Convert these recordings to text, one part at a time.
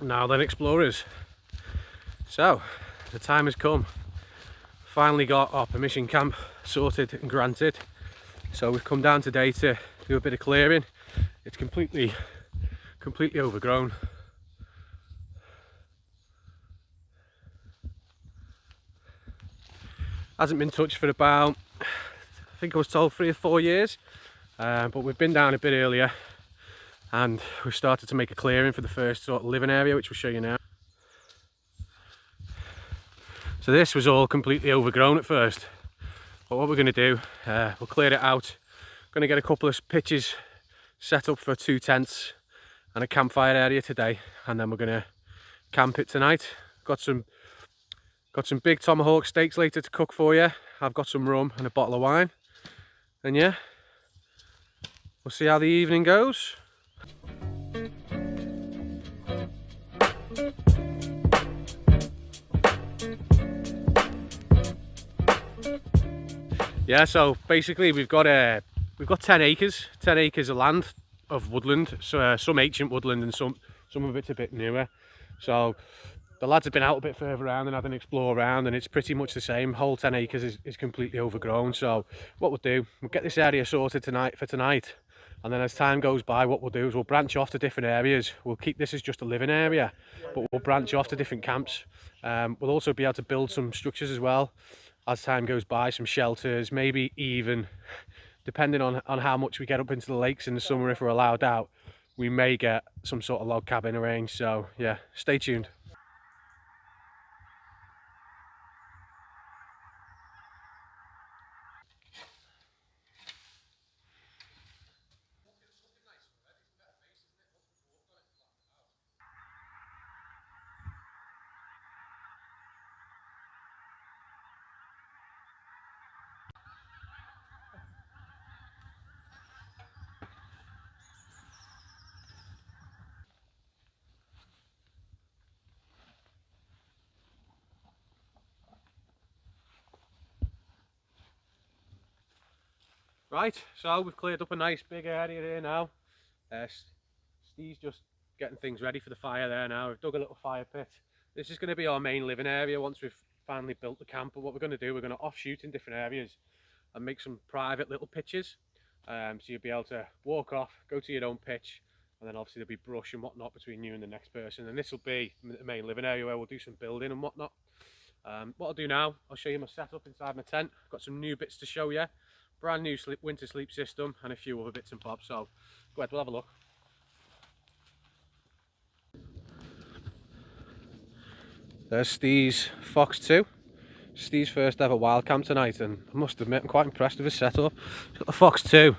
Now then, explorers, so the time has come. Finally got our permission camp sorted and granted, so we've come down today to do a bit of clearing. It's completely overgrown. Hasn't been touched for about, I think I was told 3 or 4 years, but we've been down a bit earlier and we've started to make a clearing for the first sort of living area, which we'll show you now. So this was all completely overgrown at first, but what we're going to do, we'll clear it out. Going to get a couple of pitches set up for 2 tents and a campfire area today, and then we're going to camp it tonight. Got some big tomahawk steaks later to cook for you. I've got some rum and a bottle of wine, and yeah, we'll see how the evening goes. Yeah, so basically we've got 10 acres of land of woodland, so some ancient woodland and some of it's a bit newer. So the lads have been out a bit further around and had an explore around, and it's pretty much the same. Whole 10 acres is completely overgrown. So what we'll do, we'll get this area sorted tonight, and then as time goes by, what we'll do is we'll branch off to different areas. We'll keep this as just a living area, but we'll branch off to different camps. We'll also be able to build some structures as well as time goes by, some shelters, maybe even, depending on how much we get up into the lakes in the summer, if we're allowed out, we may get some sort of log cabin arranged. So yeah, stay tuned. Right, so we've cleared up a nice big area here now. Steve's just getting things ready for the fire there now. We've dug a little fire pit. This is going to be our main living area once we've finally built the camp. But what we're going to do, we're going to offshoot in different areas and make some private little pitches. So you'll be able to walk off, go to your own pitch, and then obviously there'll be brush and whatnot between you and the next person. And this will be the main living area where we'll do some building and whatnot. What I'll do now, I'll show you my setup inside my tent. I've got some new bits to show you. Brand new winter sleep system and a few other bits and bobs. So go ahead, we'll have a look. There's Steve's Fox 2. Steve's first ever wild camp tonight, and I must admit I'm quite impressed with his setup. He's got the Fox 2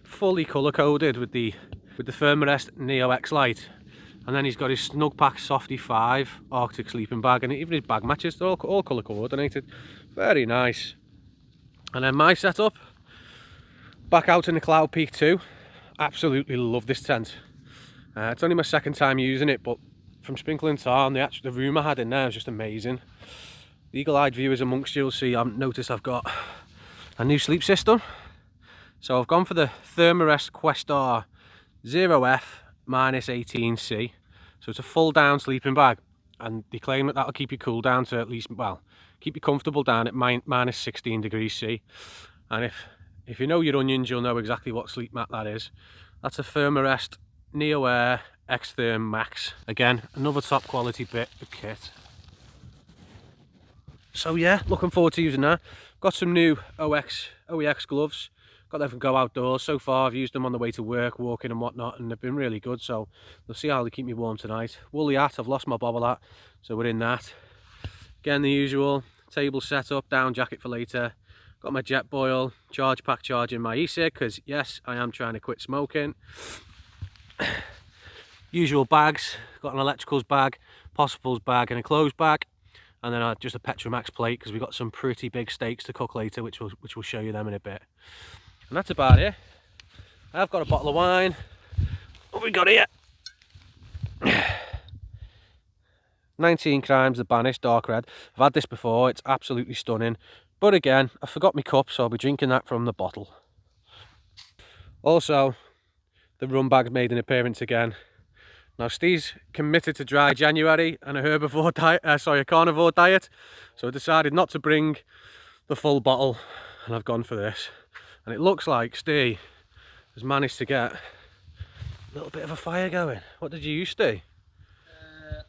fully colour coded with the Thermarest Neo X light, and then he's got his Snugpak Softy 5 Arctic sleeping bag, and even his bag matches, they're all colour coordinated. Very nice. And then my setup, back out in the Cloud Peak 2. Absolutely love this tent. It's only my second time using it, but from Sprinkling Tarn, the room I had in there was just amazing. The eagle-eyed viewers amongst you will see, I've noticed I've got a new sleep system. So I've gone for the Thermarest Questar 0F-18C. So it's a full down sleeping bag, and they claim that that'll keep you cool down to at least, well, keep you comfortable down at minus 16 degrees C. And if you know your onions, you'll know exactly what sleep mat that is. That's a Thermarest Neo Air X-Therm Max. Again, another top quality bit of kit. So yeah, looking forward to using that. Got some new OEX gloves. Got them from Go Outdoors. So far I've used them on the way to work, walking and whatnot, and they've been really good. So we'll see how they keep me warm tonight. Woolly hat, I've lost my bobble hat, so we're in that. Again, the usual table setup, down jacket for later. Got my Jetboil charge pack charging my e-cig, because yes, I am trying to quit smoking. Usual bags, got an electricals bag, possibles bag and a clothes bag, and then just a Petromax plate, because we've got some pretty big steaks to cook later, which we'll show you them in a bit. And that's about it. I've got a bottle of wine. What we got here? 19 Crimes, the Banished Dark Red. I've had this before, it's absolutely stunning. But again, I forgot my cup, so I'll be drinking that from the bottle. Also, the rum bag's made an appearance again. Now Steve's committed to dry January and a herbivore diet, a carnivore diet. So I decided not to bring the full bottle and I've gone for this. And it looks like Steve has managed to get a little bit of a fire going. What did you use, Steve?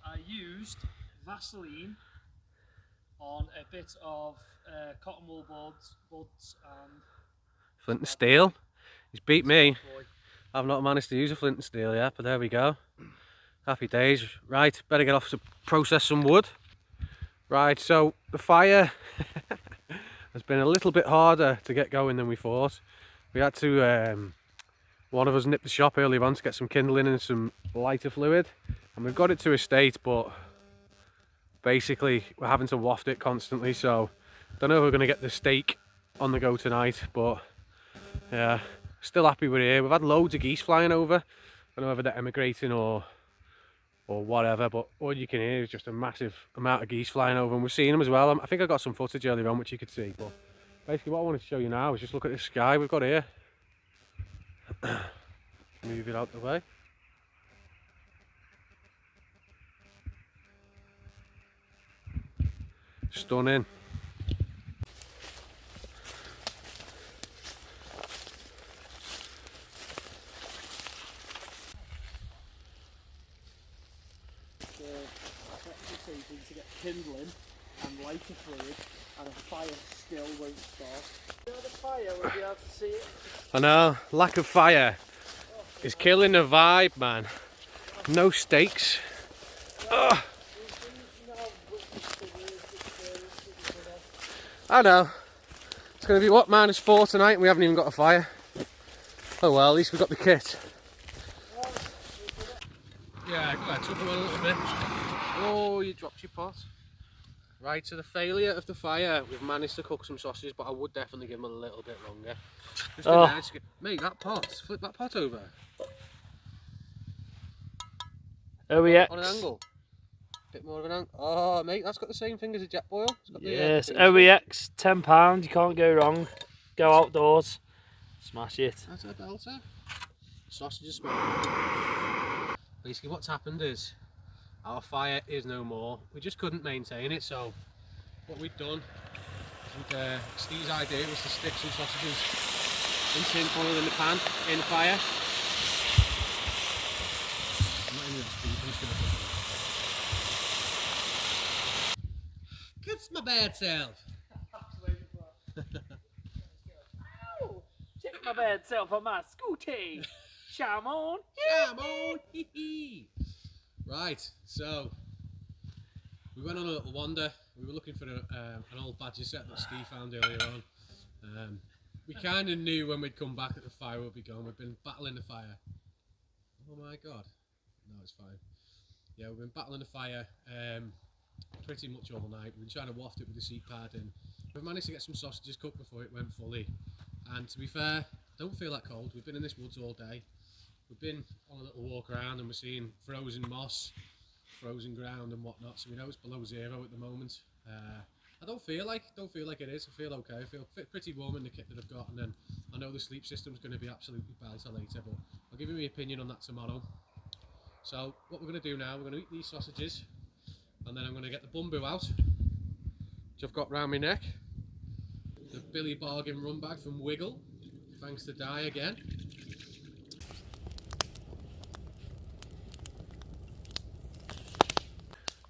I used Vaseline on a bit of cotton wool buds and flint and steel. He's beat me. I've not managed to use a flint and steel yet, but there we go. Happy days. Right, better get off to process some wood. Right, so the fire has been a little bit harder to get going than we thought. We had to, one of us nipped the shop earlier on to get some kindling and some lighter fluid. And we've got it to a state, but basically we're having to waft it constantly. So I don't know if we're going to get the steak on the go tonight, but yeah, still happy we're here. We've had loads of geese flying over. I don't know whether they're emigrating or whatever, but all you can hear is just a massive amount of geese flying over, and we're seeing them as well. I think I got some footage earlier on which you could see, but basically what I wanted to show you now is just look at this sky we've got here. Move it out the way. Stunning. to get kindling and lighter fluid, and a fire still won't start. You know, the fire, we'll be able to see it. I know, lack of fire is killing the vibe, man. No steaks. Ugh. I know. It's going to be what, -4 tonight, and we haven't even got a fire. Oh well, at least we've got the kit. Yeah, go ahead, tip it a little bit. Oh, you dropped your pot. Right, so the failure of the fire, we've managed to cook some sausages, but I would definitely give them a little bit longer. Just in there, mate, that pot, flip that pot over. OEX. On an angle. Bit more of an angle. Oh, mate, that's got the same thing as a jet boil. It's got the, yes, OEX, £10, you can't go wrong. Go outdoors, smash it. That's a belter. Sausage is smoking. Basically what's happened is, our fire is no more. We just couldn't maintain it, so what we'd done, and Steve's idea was to stick some sausages in tin foil in the pan, in fire. I'm not in the speed, I'm just gonna Gets my bad self. Ow! Check my bad self on my scooty. Sham on. Sham on. Right, so we went on a little wander. We were looking for an old badger set that Steve found earlier on. We kind of knew when we'd come back that the fire would be gone. We've been battling the fire. Oh my god. No, it's fine. Yeah, we've been battling the fire pretty much all night. We've been trying to waft it with the seat pad, and we've managed to get some sausages cooked before it went fully. And to be fair, don't feel that cold. We've been in this woods all day. We've been on a little walk around and we're seeing frozen moss, frozen ground and whatnot, so we know it's below 0 at the moment. I don't feel like it is. I feel okay. I feel pretty warm in the kit that I've got, and then I know the sleep system's going to be absolutely belter later, but I'll give you my opinion on that tomorrow. So what we're going to do now, we're going to eat these sausages, and then I'm going to get the bumbu out, which I've got round my neck. The Billy Bargain run bag from Wiggle, thanks to Di again.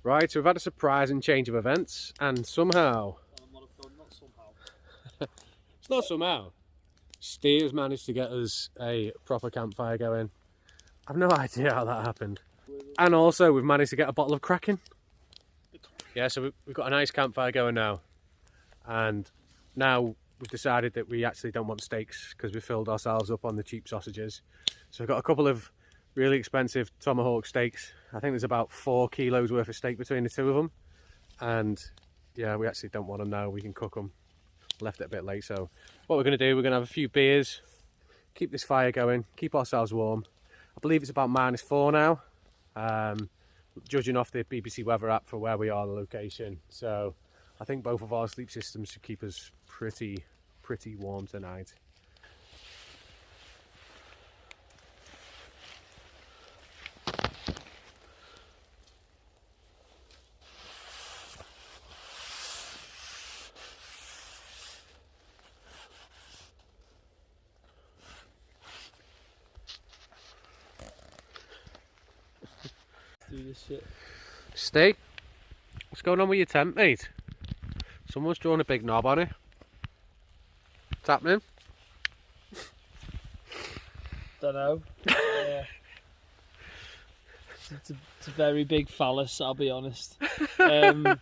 Right, so we've had a surprising change of events, and somehow... It's not somehow. Steve's managed to get us a proper campfire going. I've no idea how that happened. And also, we've managed to get a bottle of Kraken. Yeah, so we've got a nice campfire going now. And now we've decided that we actually don't want steaks because we filled ourselves up on the cheap sausages. So we've got a couple of really expensive tomahawk steaks. I think there's about 4 kilos worth of steak between the two of them, and yeah, we actually don't want them now. We can cook them. Left it a bit late, so what we're going to do, we're going to have a few beers, keep this fire going, keep ourselves warm. I believe it's about -4 now, judging off the BBC weather app for where we are, the location. So I think both of our sleep systems should keep us pretty warm tonight. do this shit. Steve, what's going on with your tent, mate? Someone's drawn a big knob on it. What's happening? Don't know. It's a very big phallus, I'll be honest. It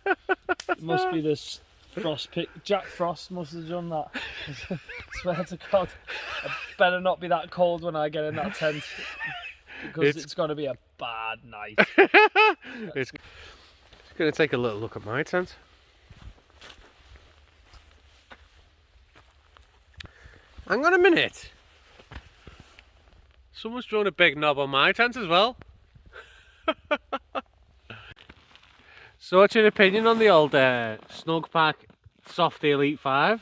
must be this Frost pick. Jack Frost must have done that. I swear to God, I better not be that cold when I get in that tent, because it's going to be a bad night. It's going to take a little look at my tent. Hang on a minute. Someone's drawn a big knob on my tent as well. So what's your opinion on the old Snugpak Softy Elite 5?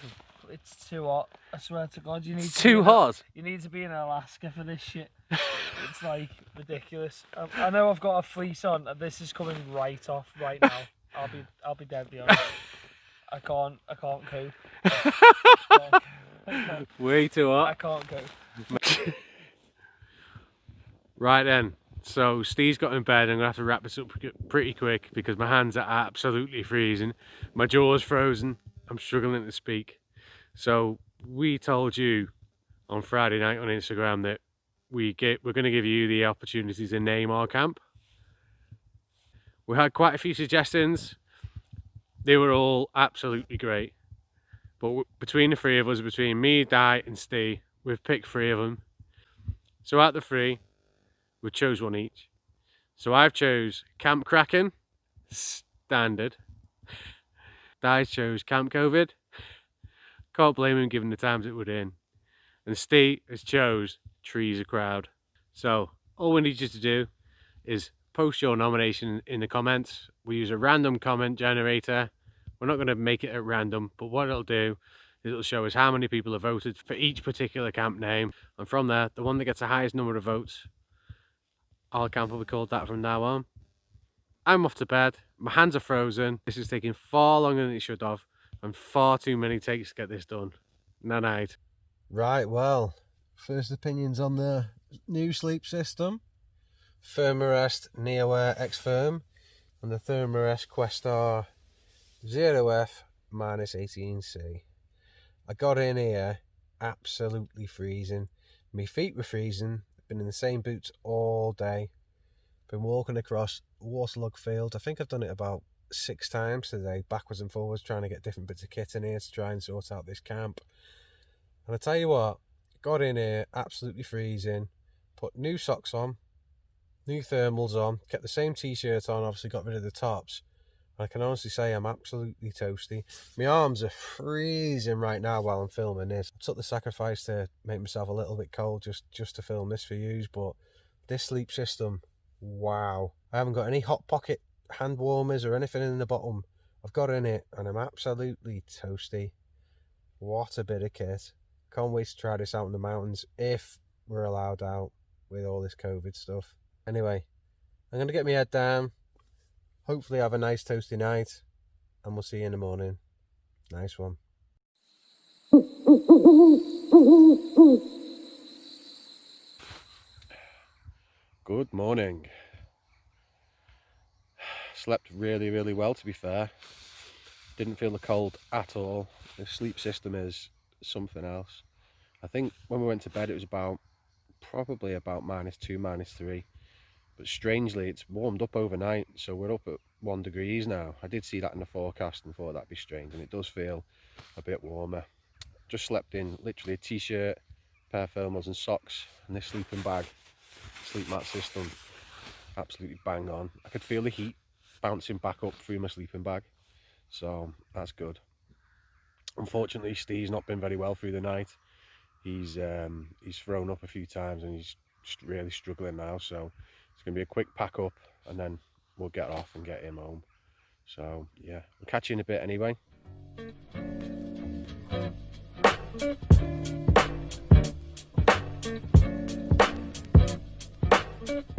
It's too hot. I swear to God, you need It's to too hot. You need to be in Alaska for this shit. It's like ridiculous. I know I've got a fleece on, and this is coming right off right now. I'll be deadly honest. I can't cope. Way too hot. I can't cope. Right then, so Steve's got in bed. I'm gonna have to wrap this up pretty quick because my hands are absolutely freezing. My jaw's frozen. I'm struggling to speak. So we told you on Friday night on Instagram that we're going to give you the opportunity to name our camp. We had quite a few suggestions. They were all absolutely great. But between the three of us, between me, Di and Steve, we've picked 3 of them. So out of the 3, we chose one each. So I've chose Camp Kraken, standard. Di chose Camp COVID. Can't blame him given the times that we're in. And Steve has chose Trees a Crowd. So all we need you to do is post your nomination in the comments. We use a random comment generator. We're not going to make it at random, but what it'll do is it'll show us how many people have voted for each particular camp name. And from there, the one that gets the highest number of votes, our camp will be called that from now on. I'm off to bed. My hands are frozen. This is taking far longer than it should have, and far too many takes to get this done. Night. Right, well, first opinions on the new sleep system. Thermarest NeoAir X Firm and the Thermarest Questar 0F -18C. I got in here absolutely freezing. My feet were freezing. Been in the same boots all day. Been walking across Waterlog Field. I think I've done it about 6 times today, backwards and forwards, trying to get different bits of kit in here to try and sort out this camp. And I tell you what, got in here absolutely freezing, put new socks on, new thermals on, kept the same t-shirt on, obviously got rid of the tops. I can honestly say I'm absolutely toasty. My arms are freezing right now while I'm filming this. I took the sacrifice to make myself a little bit cold just to film this for you, but this sleep system, wow. I haven't got any hot pocket hand warmers or anything in the bottom. I've got in it and I'm absolutely toasty. What a bit of kit. Can't wait to try this out in the mountains if we're allowed out with all this COVID stuff. Anyway, I'm going to get my head down. Hopefully have a nice toasty night, and we'll see you in the morning. Nice one. Good morning. Slept really well, to be fair. Didn't feel the cold at all. The sleep system is something else. I think when we went to bed it was probably about -2, -3. But strangely, it's warmed up overnight, so we're up at 1 degrees now. I did see that in the forecast and thought that'd be strange, and it does feel a bit warmer. Just slept in literally a t-shirt, pair of thermals and socks, and this sleeping bag, sleep mat system, absolutely bang on. I could feel the heat bouncing back up through my sleeping bag, so that's good. Unfortunately, Steve's not been very well through the night. He's thrown up a few times and he's really struggling now, so it's going to be a quick pack up and then we'll get off and get him home. So yeah, we'll catch you in a bit anyway.